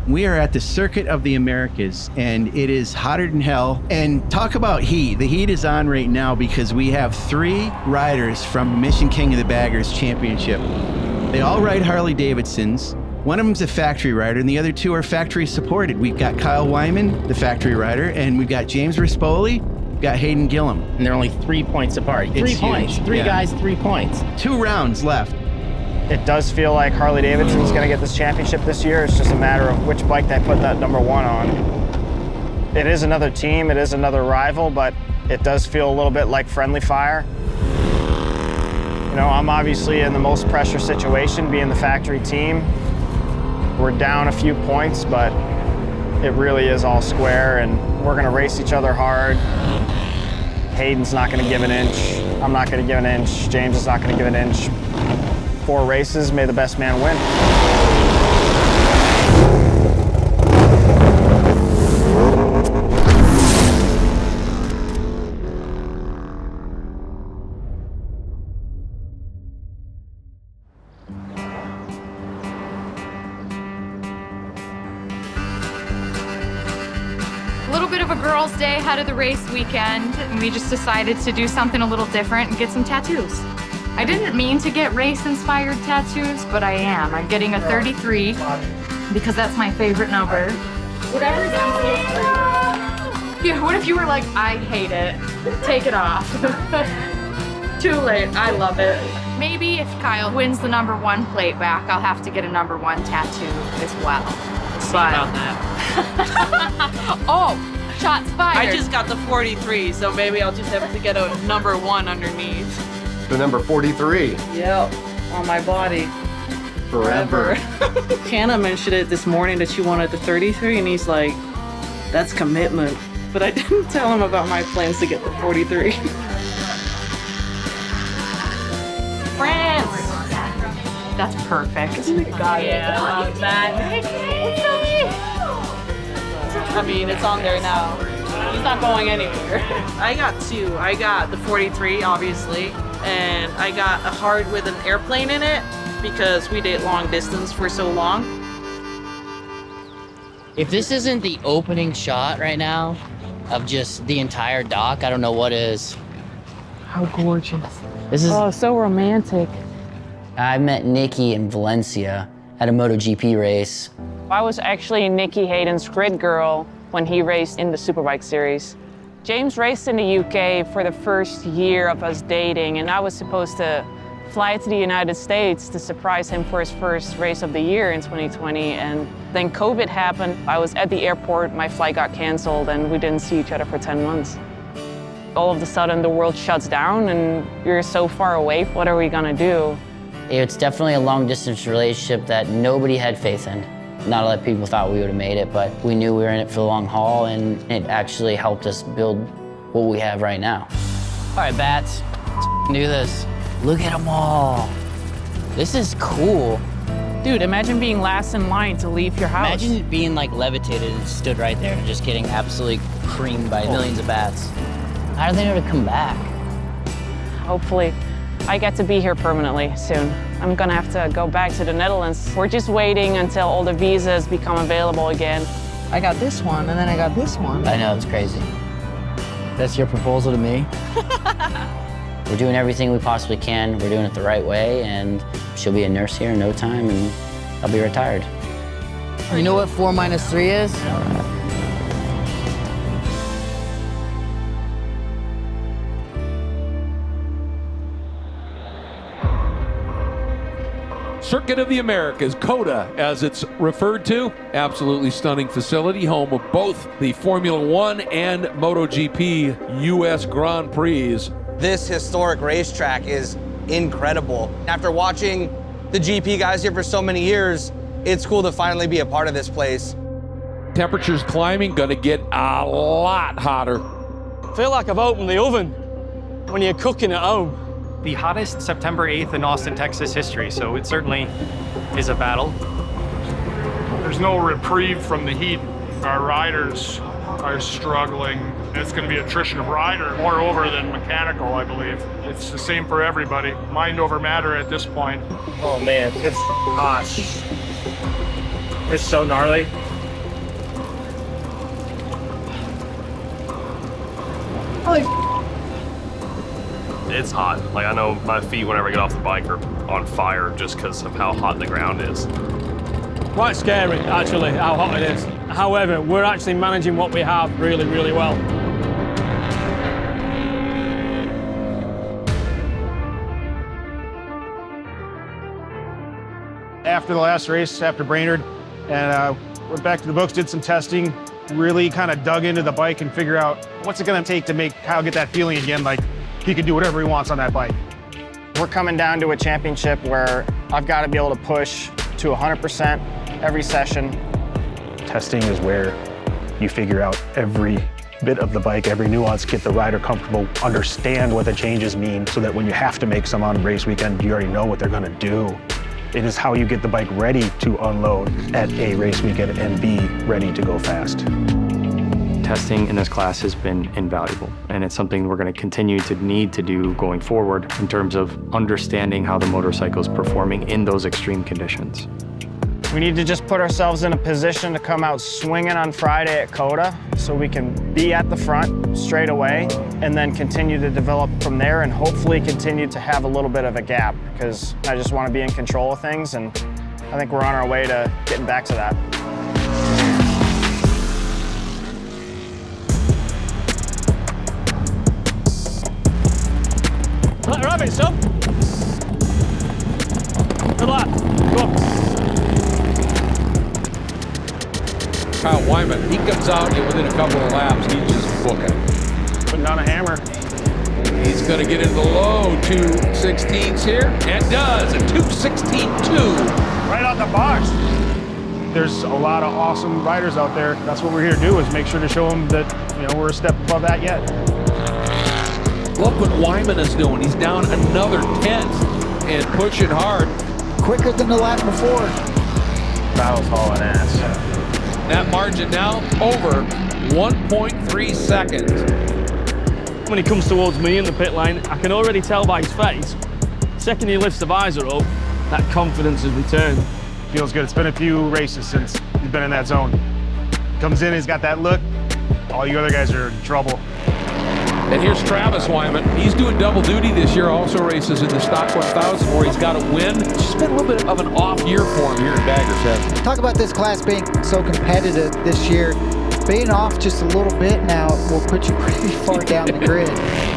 We are at the Circuit of the Americas, and it is hotter than hell. And talk about heat. The heat is on right now because we have 3 riders from Mission King of the Baggers Championship. They all ride Harley-Davidsons. One of them's a factory rider, and the other 2 are factory supported. We've got Kyle Wyman, the factory rider, and we've got James Rispoli, we've got Hayden Gillim. And they're only 3 points apart. It's 3 points. huge. 3 Yeah. guys, 3 points. 2 rounds left. It does feel like Harley-Davidson is going to get this championship this year. It's just a matter of which bike they put that number 1 on. It is another team, it is another rival, but it does feel a little bit like friendly fire. You know, I'm obviously in the most pressure situation, being the factory team. We're down a few points, but it really is all square, and we're going to race each other hard. Hayden's not going to give an inch. I'm not going to give an inch. James is not going to give an inch. 4 races, may the best man win. A little bit of a girls' day ahead of the race weekend, and we just decided to do something a little different and get some tattoos. I didn't mean to get race-inspired tattoos, but I am. I'm getting a 33 because that's my favorite number. Whatever. Yeah, what if you were like, I hate it, take it off. Too late, I love it. Maybe if Kyle wins the number 1 plate back, I'll have to get a number 1 tattoo as well. But about that. Oh, shots fired. I just got the 43, so maybe I'll just have to get a number 1 underneath. The number 43. Yep, on my body. Forever. Hannah mentioned it this morning that she wanted the 33, and he's like, that's commitment. But I didn't tell him about my plans to get the 43. France. That's perfect. Yeah, that. I mean, it's on there now. He's not going anywhere. I got 2. I got the 43, obviously, and I got a hard with an airplane in it because we did long distance for so long. If this isn't the opening shot right now of just the entire dock, I don't know what is. How gorgeous. This is. Oh, so romantic. I met Nikki in Valencia at a MotoGP race. I was actually Nicky Hayden's grid girl when he raced in the Superbike series. James raced in the UK for the first year of us dating, and I was supposed to fly to the United States to surprise him for his first race of the year in 2020. And then COVID happened. I was at the airport, my flight got canceled, and we didn't see each other for 10 months. All of a sudden, the world shuts down, and you're so far away. What are we gonna do? It's definitely a long distance relationship that nobody had faith in. Not a lot of people thought we would have made it, but we knew we were in it for the long haul, and it actually helped us build what we have right now. All right, Bats, let's do this. Look at them all. This is cool. Dude, imagine being last in line to leave your house. Imagine being like levitated and stood right there and just getting absolutely creamed by millions of bats. How do they know to come back? Hopefully, I get to be here permanently soon. I'm gonna have to go back to the Netherlands. We're just waiting until all the visas become available again. I got this one, and then I got this one. I know, it's crazy. That's your proposal to me? We're doing everything we possibly can. We're doing it the right way, and she'll be a nurse here in no time, and I'll be retired. You know what 4 minus 3 is? Circuit of the Americas, COTA as it's referred to. Absolutely stunning facility, home of both the Formula One and MotoGP US Grand Prix. This historic racetrack is incredible. After watching the GP guys here for so many years, it's cool to finally be a part of this place. Temperatures climbing, gonna get a lot hotter. I feel like I've opened the oven when you're cooking at home. The hottest September 8th in Austin, Texas history, so it certainly is a battle. There's no reprieve from the heat. Our riders are struggling. It's going to be attrition of rider, more over than mechanical, I believe. It's the same for everybody. Mind over matter at this point. Oh man, it's hot. It's so gnarly. It's hot. Like, I know my feet whenever I get off the bike are on fire just because of how hot the ground is. Quite scary, actually, how hot it is. However, we're actually managing what we have really, really well. After the last race, after Brainerd, and went back to the books, did some testing, really kind of dug into the bike and figure out what's it going to take to make Kyle get that feeling again, like he can do whatever he wants on that bike. We're coming down to a championship where I've got to be able to push to 100% every session. Testing is where you figure out every bit of the bike, every nuance, get the rider comfortable, understand what the changes mean, so that when you have to make some on race weekend, you already know what they're going to do. It is how you get the bike ready to unload at a race weekend and be ready to go fast. Testing in this class has been invaluable, and it's something we're going to continue to need to do going forward in terms of understanding how the motorcycle is performing in those extreme conditions. We need to just put ourselves in a position to come out swinging on Friday at COTA so we can be at the front straight away and then continue to develop from there and hopefully continue to have a little bit of a gap, because I just want to be in control of things, and I think we're on our way to getting back to that. Let her have it, son. Good luck. Go on. Kyle Wyman, he comes out and within a couple of laps, he's just booking. Putting down a hammer. He's going to get into the low 2:16s here, and does, a 2:16.2. Right out the box. There's a lot of awesome riders out there. That's what we're here to do, is make sure to show them that, you know, we're a step above that yet. Look what Wyman is doing. He's down another 10th and pushing hard. Quicker than the lap before. Battle's hauling ass. That margin now over 1.3 seconds. When he comes towards me in the pit lane, I can already tell by his face. The second he lifts the visor up, that confidence has returned. Feels good. It's been a few races since he's been in that zone. Comes in, he's got that look. All you other guys are in trouble. And here's Travis Wyman. He's doing double duty this year, also races in the Stock 1000 where he's got a win. It's just been a little bit of an off year for him here in Baggers Head. Talk about this class being so competitive this year. Being off just a little bit now will put you pretty far down the grid.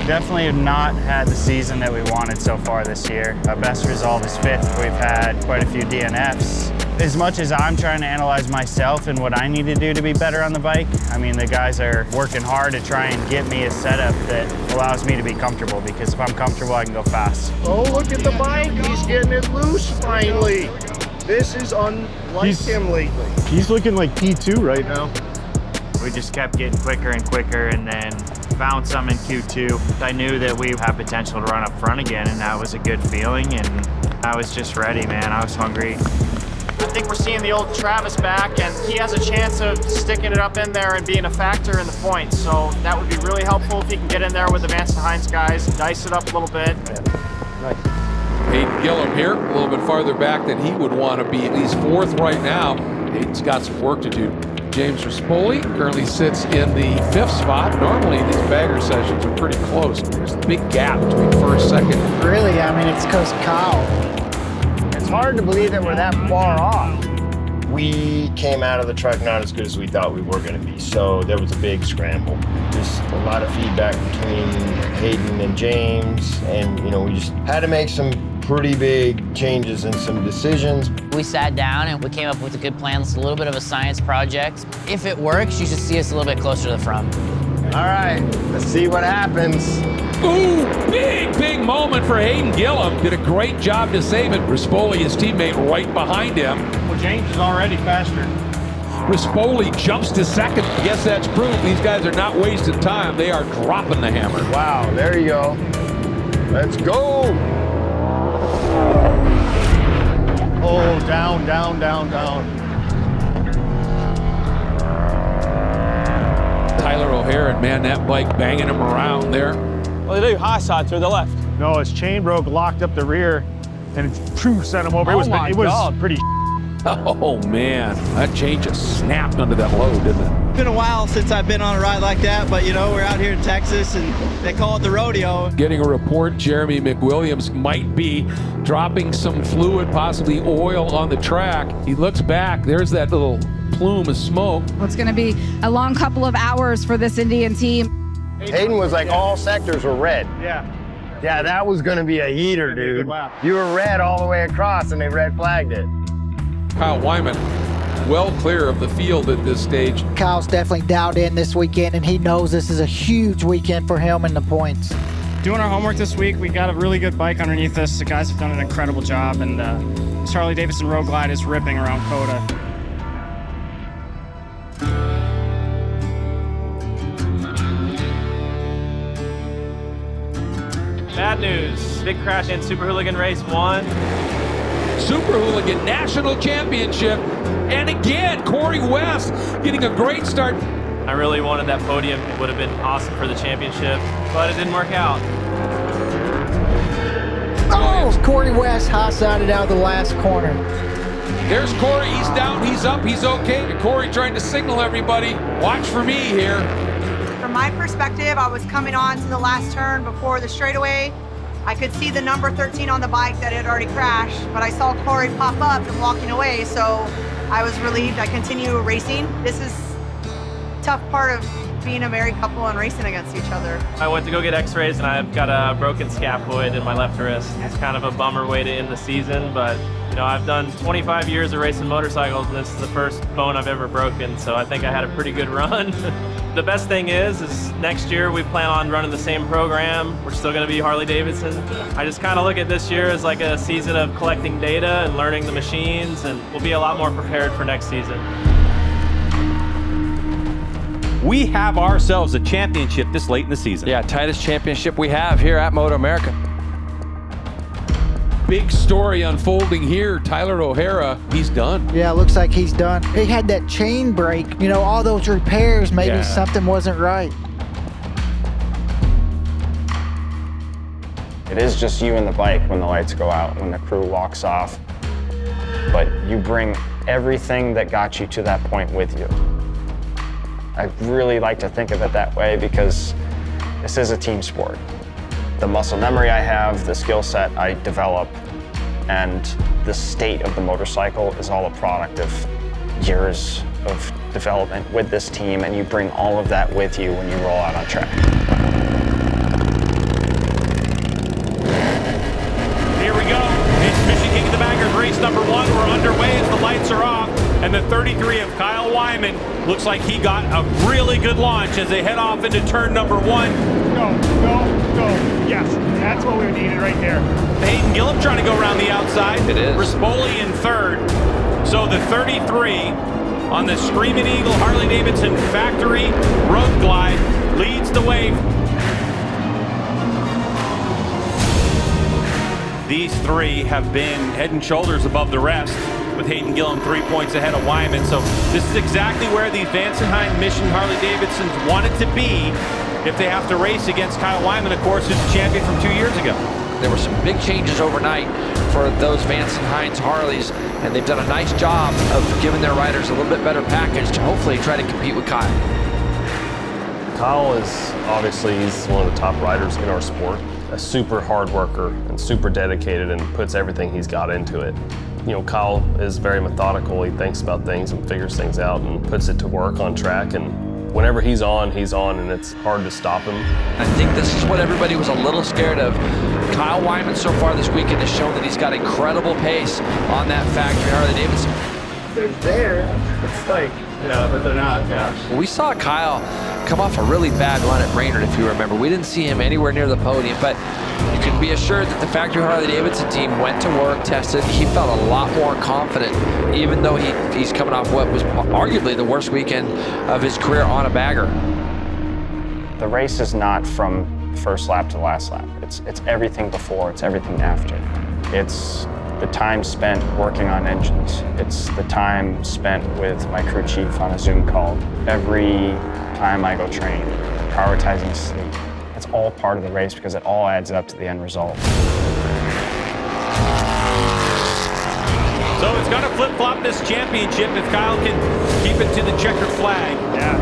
Definitely have not had the season that we wanted so far this year. Our best result is 5th. We've had quite a few DNFs. As much as I'm trying to analyze myself and what I need to do to be better on the bike, I mean, the guys are working hard to try and get me a setup that allows me to be comfortable, because if I'm comfortable, I can go fast. Oh, look at the bike. He's getting it loose finally. This is unlike him lately. He's looking like P2 right now. We just kept getting quicker and quicker, and then found some in Q2. I knew that we had potential to run up front again, and that was a good feeling, and I was just ready, man. I was hungry. I think we're seeing the old Travis back, and he has a chance of sticking it up in there and being a factor in the points. So that would be really helpful if he can get in there with the Vance and Hines guys, dice it up a little bit. Nice. Hayden Gillim here, a little bit farther back than he would want to be, at least 4th right now. Hayden's got some work to do. James Rispoli currently sits in the 5th spot. Normally these bagger sessions are pretty close. There's a big gap between 1st, 2nd. Really, I mean, it's because Kyle. It's hard to believe that we're that far off. We came out of the truck not as good as we thought we were going to be, so there was a big scramble. Just a lot of feedback between Hayden and James, and you know, we just had to make some pretty big changes and some decisions. We sat down and we came up with a good plan. It's a little bit of a science project. If it works, you should see us a little bit closer to the front. All right, let's see what happens. Ooh, big moment for Hayden Gillim. Did a great job to save it. Rispoli, his teammate, right behind him. Well, James is already faster. Rispoli jumps to 2nd. I guess that's proof these guys are not wasting time. They are dropping the hammer. Wow, there you go. Let's go. Oh, down. Tyler O'Hara, man, that bike banging him around there. Well, they do high side to the left. No, his chain broke, locked up the rear, and it sent him over. Oh, it was pretty. Oh, man, that chain just snapped under that load, didn't it? It's been a while since I've been on a ride like that, but you know, we're out here in Texas and they call it the rodeo. Getting a report, Jeremy McWilliams might be dropping some fluid, possibly oil, on the track. He looks back, there's that little plume of smoke. It's going to be a long couple of hours for this Indian team. Hayden was like all sectors were red. Yeah. Yeah, that was going to be a heater, dude. You were red all the way across, and they red flagged it. Kyle Wyman, well clear of the field at this stage. Kyle's definitely dialed in this weekend, and he knows this is a huge weekend for him in the points. Doing our homework this week, we got a really good bike underneath us. The guys have done an incredible job, and this Harley-Davidson Road Glide is ripping around COTA. Bad news. Big crash in Super Hooligan Race 1. Super Hooligan National Championship. And again, Corey West getting a great start. I really wanted that podium. It would have been awesome for the championship, but it didn't work out. Oh, Corey West high-sided out of the last corner. There's Corey. He's down, he's up, he's okay. And Corey trying to signal everybody, watch for me here. From my perspective, I was coming on to the last turn before the straightaway. I could see the number 13 on the bike that had already crashed, but I saw Corey pop up and walking away, so I was relieved. I continue racing. This is a tough part of being a married couple and racing against each other. I went to go get x-rays and I've got a broken scaphoid in my left wrist. It's kind of a bummer way to end the season, but you know, I've done 25 years of racing motorcycles and this is the first bone I've ever broken, so I think I had a pretty good run. The best thing is next year we plan on running the same program. We're still gonna be Harley-Davidson. I just kind of look at this year as like a season of collecting data and learning the machines, and we'll be a lot more prepared for next season. We have ourselves a championship this late in the season. Yeah, tightest championship we have here at MotoAmerica. Big story unfolding here. Tyler O'Hara, he's done. Yeah, it looks like he's done. He had that chain break. You know, all those repairs, maybe something wasn't right. It is just you and the bike when the lights go out, when the crew walks off. But you bring everything that got you to that point with you. I really like to think of it that way because this is a team sport. The muscle memory I have, the skill set I develop, and the state of the motorcycle is all a product of years of development with this team, and you bring all of that with you when you roll out on track. Here we go. It's Mission King of the Baggers, race number 1. We're underway as the lights are off. And the 33 of Kyle Wyman looks like he got a really good launch as they head off into turn number 1. Go, go, go. Yes, that's what we needed right there. Hayden Gillim trying to go around the outside. It is. Rispoli in third. So the 33 on the Screaming Eagle Harley-Davidson factory road glide leads the way. These three have been head and shoulders above the rest, with Hayden Gillim 3 points ahead of Wyman. So this is exactly where these Vance & Hines Mission Harley-Davidsons wanted to be if they have to race against Kyle Wyman, of course, who's the champion from 2 years ago. There were some big changes overnight for those Vance & Hines Harleys, and they've done a nice job of giving their riders a little bit better package to hopefully try to compete with Kyle. Kyle is obviously, he's one of the top riders in our sport. A super hard worker and super dedicated and puts everything he's got into it. You know, Kyle is very methodical. He thinks about things and figures things out and puts it to work on track. And whenever he's on, and it's hard to stop him. I think this is what everybody was a little scared of. Kyle Wyman so far this weekend has shown that he's got incredible pace on that factory Harley-Davidson. They're there. It's like, but they're not. Yeah. We saw Kyle come off a really bad run at Brainerd, if you remember. We didn't see him anywhere near the podium, but you can be assured that the factory Harley-Davidson team went to work, tested. He felt a lot more confident, even though he's coming off what was arguably the worst weekend of his career on a bagger. The race is not from first lap to last lap. It's everything before, it's everything after. It's the time spent working on engines. It's the time spent with my crew chief on a Zoom call. Every time I go train, prioritizing sleep. It's all part of the race because it all adds up to the end result. So it's going to flip-flop this championship if Kyle can keep it to the checkered flag. Yeah.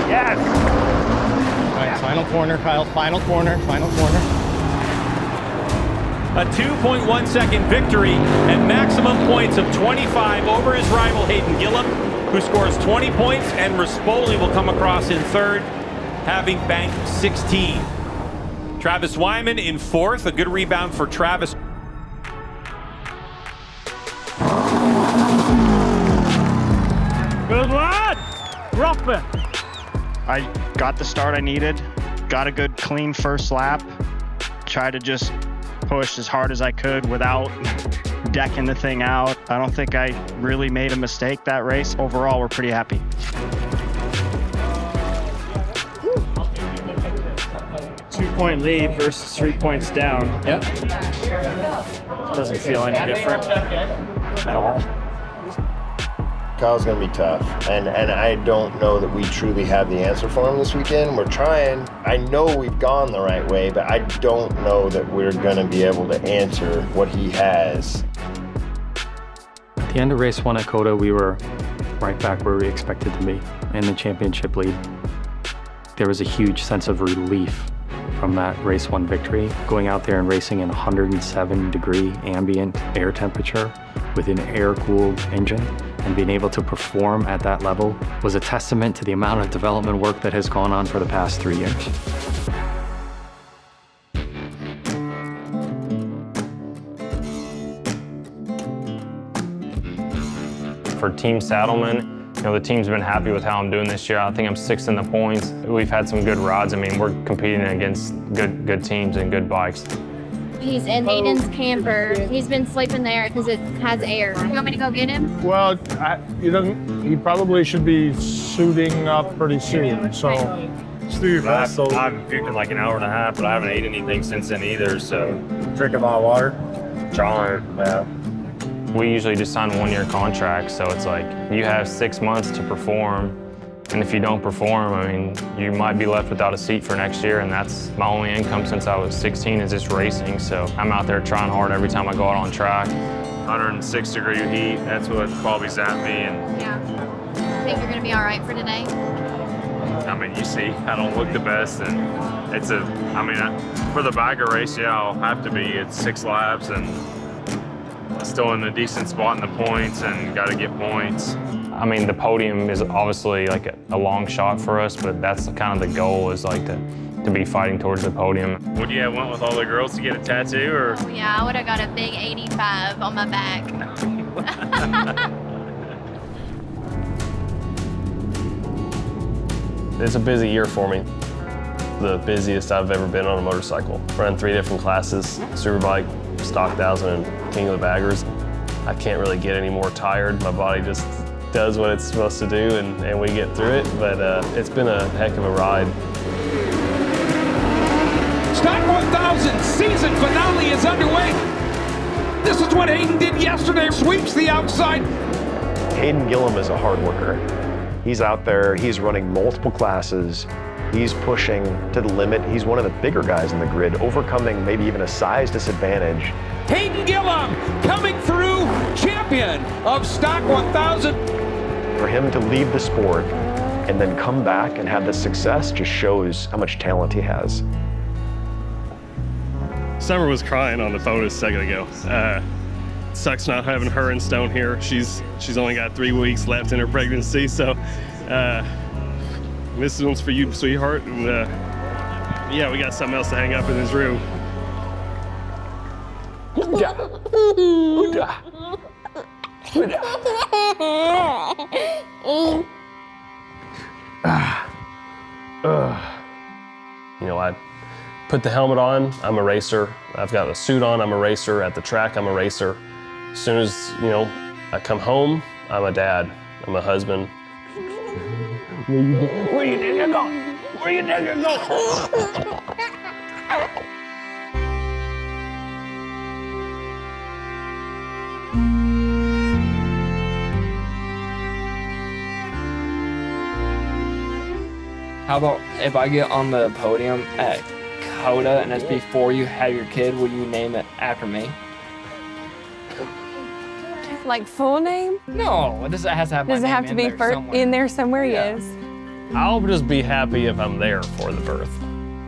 Yes. All right, final corner, Kyle. Final corner, final corner. A 2.1 second victory and maximum points of 25 over his rival Hayden Gillim, who scores 20 points, and Rispoli will come across in third, having banked 16. Travis Wyman in fourth, a good rebound for Travis. Good lad! Rough it. I got the start I needed, got a good clean first lap, tried to just push as hard as I could without decking the thing out. I don't think I really made a mistake that race. Overall, we're pretty happy. Two-point lead versus 3 points down. Yep. Doesn't feel any different at all. Kyle's going to be tough, and I don't know that we truly have the answer for him this weekend. We're trying. I know we've gone the right way, but I don't know that we're going to be able to answer what he has. At the end of race 1 at COTA, we were right back where we expected to be in the championship lead. There was a huge sense of relief from that race 1 victory. Going out there and racing in 107-degree ambient air temperature with an air-cooled engine and being able to perform at that level was a testament to the amount of development work that has gone on for the past 3 years. For Team Saddleman, the team's been happy with how I'm doing this year. I think I'm 6th in the points. We've had some good rides. I mean, we're competing against good teams and good bikes. He's in Hayden's camper. He's been sleeping there because it has air. You want me to go get him? Well, he probably should be suiting up pretty soon, so just do your best. I've puked in like an hour and a half, but I haven't ate anything since then either, so. Drinking my water? Trying, yeah. We usually just sign 1-year contracts, so it's like you have 6 months to perform, and if you don't perform, I mean, you might be left without a seat for next year, and that's my only income since I was 16 is just racing, so I'm out there trying hard every time I go out on track. 106-degree heat, that's what probably zapped me. And yeah. I think you're going to be all right for today. I mean, you see, I don't look the best, and it's for the bagger race, yeah, I'll have to be. It's 6 laps, and still in a decent spot in the points and got to get points. I mean, the podium is obviously like a long shot for us, but that's kind of the goal is like to be fighting towards the podium. Would you have went with all the girls to get a tattoo, or? Oh yeah, I would have got a big 85 on my back. It's a busy year for me. The busiest I've ever been on a motorcycle. Run 3 different classes, Superbike, Stock 1000, and King of the Baggers. I can't really get any more tired. My body just does what it's supposed to do, and we get through it, but it's been a heck of a ride. Stock 1000 season finale is underway. This is what Hayden did yesterday, sweeps the outside. Hayden Gillim is a hard worker. He's out there, he's running multiple classes, he's pushing to the limit. He's one of the bigger guys in the grid, overcoming maybe even a size disadvantage. Hayden Gillim coming through, champion of Stock 1000. For him to leave the sport and then come back and have this success just shows how much talent he has. Summer was crying on the phone a second ago. Sucks not having her and Stone here. She's only got 3 weeks left in her pregnancy, so this one's for you, sweetheart. And yeah, we got something else to hang up in his room. I put the helmet on, I'm a racer. I've got a suit on, I'm a racer. At the track, I'm a racer. As soon as, I come home, I'm a dad, I'm a husband. Where you think you're going? Where you think you're going? How about if I get on the podium at COTA and it's before you have your kid, will you name it after me? Like full name? No, it has to have my Does it name have to in be there somewhere. in there somewhere? Yeah. Yes. I'll just be happy if I'm there for the birth.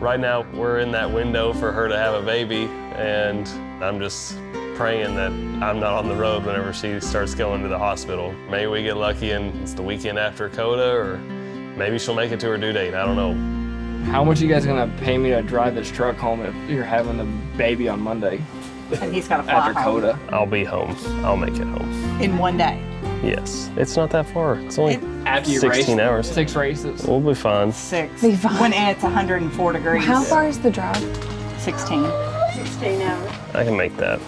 Right now, we're in that window for her to have a baby, and I'm just praying that I'm not on the road whenever she starts going to the hospital. Maybe we get lucky and it's the weekend after COTA, or maybe she'll make it to her due date. I don't know. How much are you guys gonna pay me to drive this truck home if you're having the baby on Monday? And he's gotta fly after home. COTA. I'll be home. I'll make it home. In one day. Yes. It's not that far. It's only After you 16 race, hours. 6 races. We'll be fine. 6. Be fine. When it's 104 degrees. How far is the drive? 16. 16 hours. I can make that.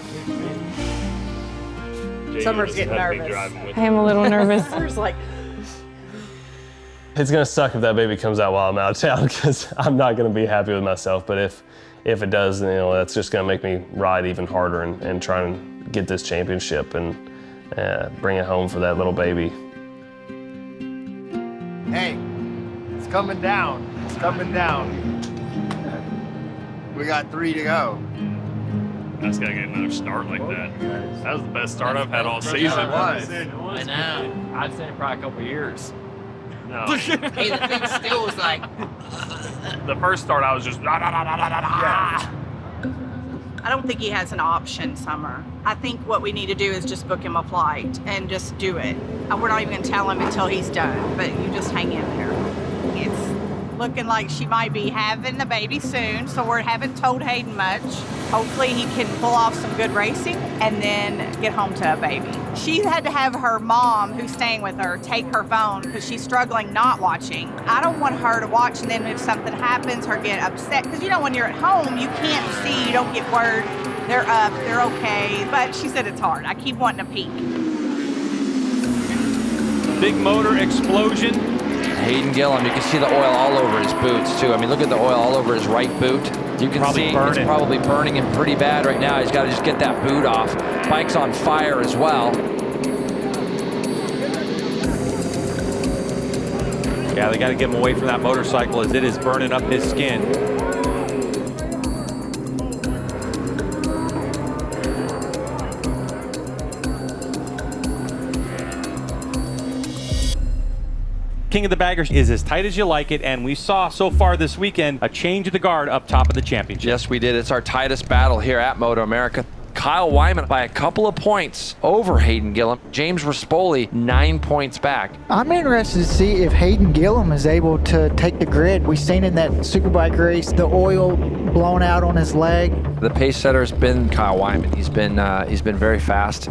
Summer's getting nervous. I am a little nervous. Summer's like, It's gonna suck if that baby comes out while I'm out of town, because I'm not gonna be happy with myself. But if it does, then, that's just gonna make me ride even harder and try and get this championship and bring it home for that little baby. Hey, it's coming down. It's coming down. We got 3 to go. I just gotta get another start like that. That was the best start I've had all season. I know. I'd say probably a couple years. No. Hey, the thing still was like. The first start, I was just I don't think he has an option, Summer. I think what we need to do is just book him a flight and just do it. And we're not even gonna tell him until he's done, but you just hang in there. It's looking like she might be having the baby soon, so we haven't told Hayden much. Hopefully he can pull off some good racing and then get home to a baby. She had to have her mom, who's staying with her, take her phone because she's struggling not watching. I don't want her to watch, and then if something happens, her get upset. Because when you're at home, you can't see, you don't get word. They're up, they're okay. But she said it's hard. I keep wanting to peek. Big motor explosion. Hayden Gillim, you can see the oil all over his boots too. I mean, look at the oil all over his right boot. You can Probably see burning. it's probably burning him pretty bad right now. He's got to just get that boot off. Bike's on fire as well. Yeah, they got to get him away from that motorcycle as it is burning up his skin. King of the Baggers is as tight as you like it, and we saw so far this weekend a change of the guard up top of the championship. Yes, we did. It's our tightest battle here at MotoAmerica. Kyle Wyman by a couple of points over Hayden Gillim. James Rispoli 9 points back. I'm interested to see if Hayden Gillim is able to take the grid. We've seen in that Superbike race the oil blown out on his leg. The pace setter has been Kyle Wyman. He's been very fast.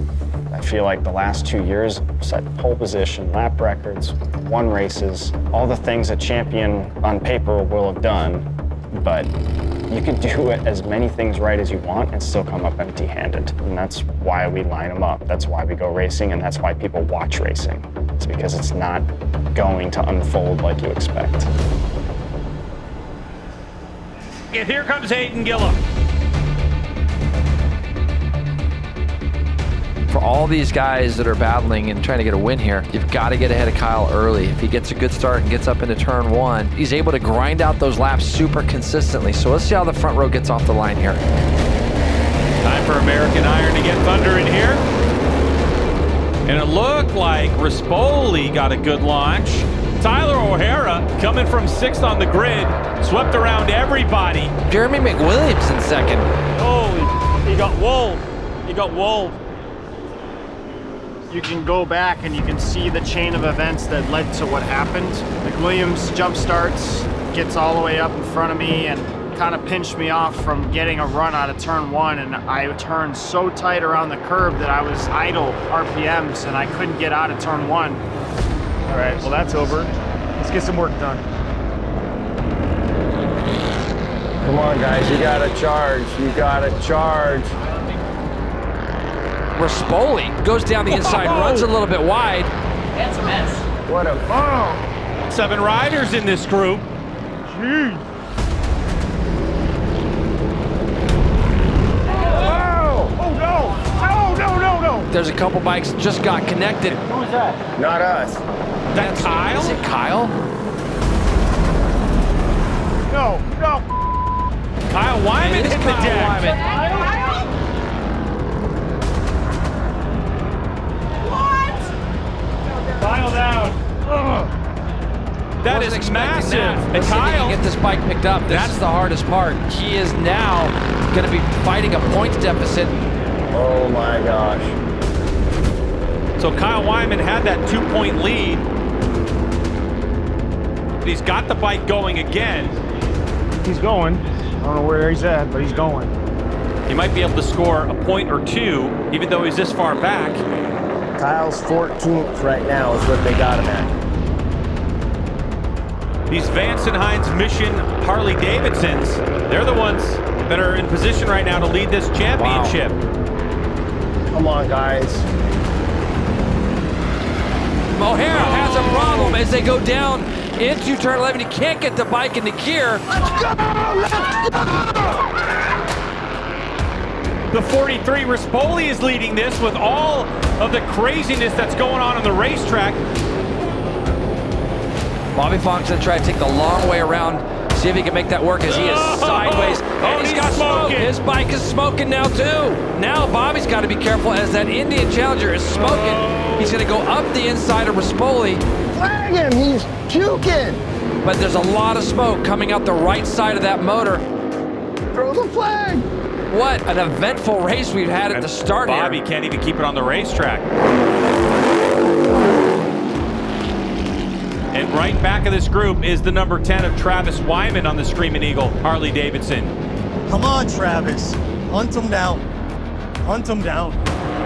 I feel like the last 2 years, set pole position, lap records, won races, all the things a champion on paper will have done, but you can do as many things right as you want and still come up empty-handed. And that's why we line them up. That's why we go racing, and that's why people watch racing. It's because it's not going to unfold like you expect. And here comes Hayden Gillim. For all these guys that are battling and trying to get a win here, you've got to get ahead of Kyle early. If he gets a good start and gets up into turn 1, he's able to grind out those laps super consistently. So let's see how the front row gets off the line here. Time for American Iron to get thunder in here. And it looked like Rispoli got a good launch. Tyler O'Hara, coming from 6th on the grid, swept around everybody. Jeremy McWilliams in 2nd. Oh, he got walled. He got walled. You can go back and you can see the chain of events that led to what happened. McWilliams jump starts, gets all the way up in front of me and kind of pinched me off from getting a run out of turn 1, and I turned so tight around the curb that I was idle RPMs and I couldn't get out of turn 1. All right, well that's over. Let's get some work done. Come on, guys, you gotta charge. You gotta charge. Rispoli goes down the inside, runs a little bit wide. that's a mess. What a bomb. 7 riders in this group. Jeez. Oh no! Oh no, no, no! There's a couple bikes just got connected. Who's that? Not us. That's Kyle? Is it Kyle? No, no! Kyle Wyman hit the deck. Kyle down. That is massive. And Kyle get this bike picked up. That's the hardest part. He is now going to be fighting a points deficit. Oh my gosh. So Kyle Wyman had that 2-point lead. He's got the bike going again. He's going. I don't know where he's at, but he's going. He might be able to score a point or two, even though he's this far back. Kyle's 14th right now is what they got him at. These Vance and Hines Mission Harley-Davidsons, they're the ones that are in position right now to lead this championship. Wow. Come on, guys. O'Hara has a problem as they go down into turn 11. He can't get the bike into gear. Let's go! Let's go! The 43 Rispoli is leading this with all of the craziness that's going on the racetrack. Bobby Fonk's gonna try to take the long way around, see if he can make that work as he is sideways. And he's got smoke. His bike is smoking now too. Now Bobby's got to be careful as that Indian Challenger is smoking. He's gonna go up the inside of Rispoli. Flag him, he's puking. But there's a lot of smoke coming out the right side of that motor. Throw the flag. What an eventful race we've had at the start here. Bobby can't even keep it on the racetrack. And right back of this group is the number 10 of Travis Wyman on the Screaming Eagle Harley-Davidson. Come on, Travis. Hunt him down. Hunt him down.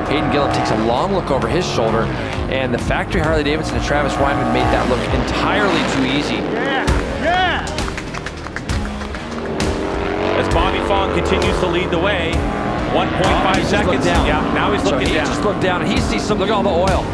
Hayden Gillim takes a long look over his shoulder, and the factory Harley-Davidson and Travis Wyman made that look entirely too easy. Yeah, yeah. As Bobby Fong continues to lead the way, 1.5 seconds down. Yeah, now he's looking down. He just looked down and he sees some, look at all the oil.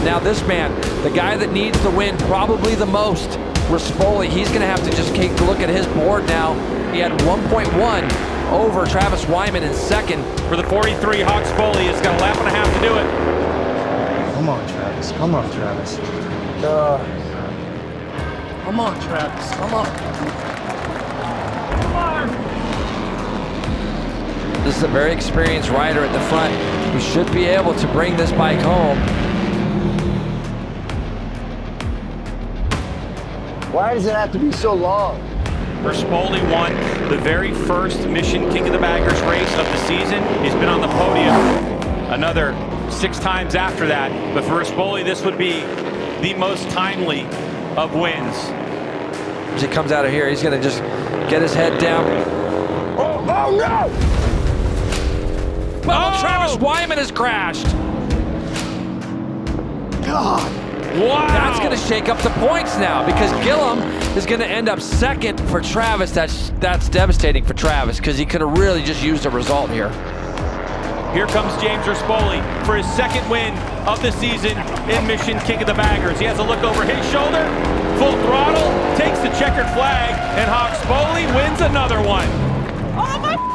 Now this man, the guy that needs the win probably the most, Rispoli, he's gonna have to just take a look at his board now. He had 1.1 over Travis Wyman in second. For the 43, Hawk Spoli has got a lap and a half to do it. Come on, Travis. Come on, Travis. Come on, Travis. Come on. This is a very experienced rider at the front who should be able to bring this bike home. Why does it have to be so long? Rispoli won the very first Mission King of the Baggers race of the season. He's been on the podium another 6 times after that. But for Rispoli, this would be the most timely of wins. As he comes out of here, he's gonna just get his head down. Oh no! Oh, Travis Wyman has crashed. God. Wow. That's going to shake up the points now because Gillim is going to end up second for Travis. That's devastating for Travis because he could have really just used a result here. Here comes James Rispoli for his second win of the season in Mission King of the Baggers. He has a look over his shoulder, full throttle, takes the checkered flag, and Hawk Spoli wins another one. Oh my God!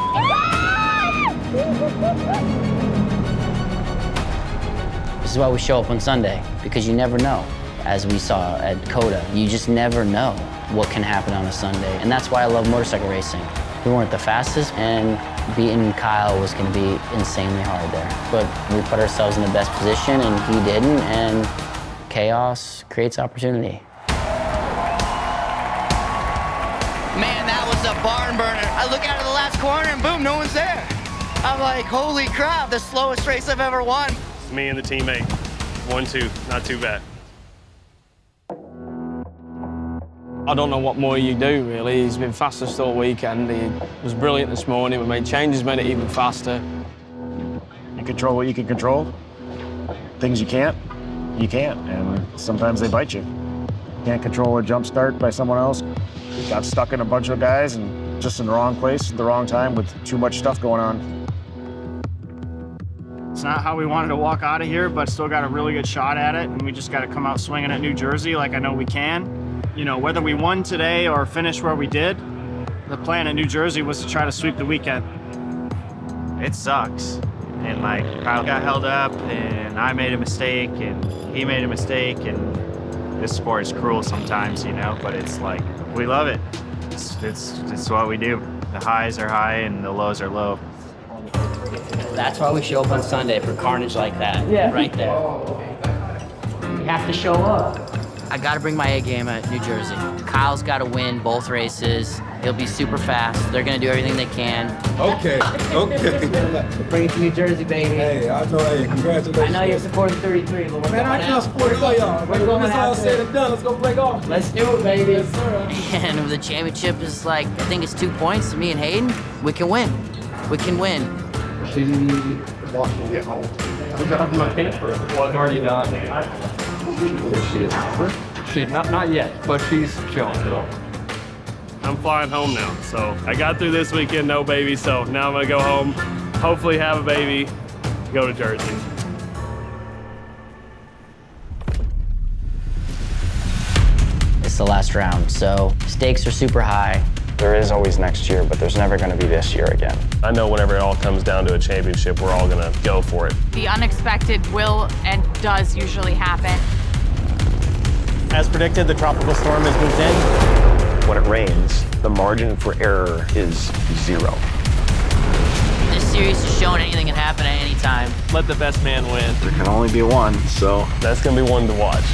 This is why we show up on Sunday, because you never know. As we saw at COTA, you just never know what can happen on a Sunday. And that's why I love motorcycle racing. We weren't the fastest, and beating Kyle was going to be insanely hard there. But we put ourselves in the best position, and he didn't, and chaos creates opportunity. Man, that was a barn burner. I look out of the last corner, and boom, no one's there. I'm like, holy crap, the slowest race I've ever won. Me and the teammate, 1-2, not too bad. I don't know what more you do, really. He's been fastest all weekend. He was brilliant this morning. We made changes, made it even faster. You control what you can control. Things you can't, and sometimes they bite you. You can't control a jump start by someone else. Got stuck in a bunch of guys and just in the wrong place at the wrong time with too much stuff going on. It's not how we wanted to walk out of here, but still got a really good shot at it, and we just got to come out swinging at New Jersey like I know we can. You know, whether we won today or finished where we did, the plan at New Jersey was to try to sweep the weekend. It sucks. And like, Kyle got held up, and I made a mistake, and he made a mistake, and this sport is cruel sometimes, you know, but it's like, we love it. It's what we do. The highs are high and the lows are low. That's why we show up on Sunday for carnage like that. Yeah. Right there. You have to show up. I gotta bring my A game at New Jersey. Kyle's gotta win both races. He'll be super fast. They're gonna do everything they can. Okay, okay. Bring it to New Jersey, baby. Hey, I know, hey, congratulations. I know you're supporting 33, but Man, I can't support it all y'all. We're going When it's all after said it. and done, let's go break off. Let's do it, baby. Yes, sir. And the championship is like, I think it's 2 points to me and Hayden. We can win. We can win. She walked to get home. My paper was already done. She's not yet, but she's chilling. I'm flying home now, so I got through this weekend, no baby, so now I'm gonna go home, hopefully have a baby, go to Jersey. It's the last round, so stakes are super high. There is always next year, but there's never going to be this year again. I know whenever it all comes down to a championship, we're all gonna go for it. The unexpected will and does usually happen. As predicted, the tropical storm has moved in. When it rains, the margin for error is 0. This series has shown anything can happen at any time. Let the best man win. There can only be one, so That's gonna be one to watch.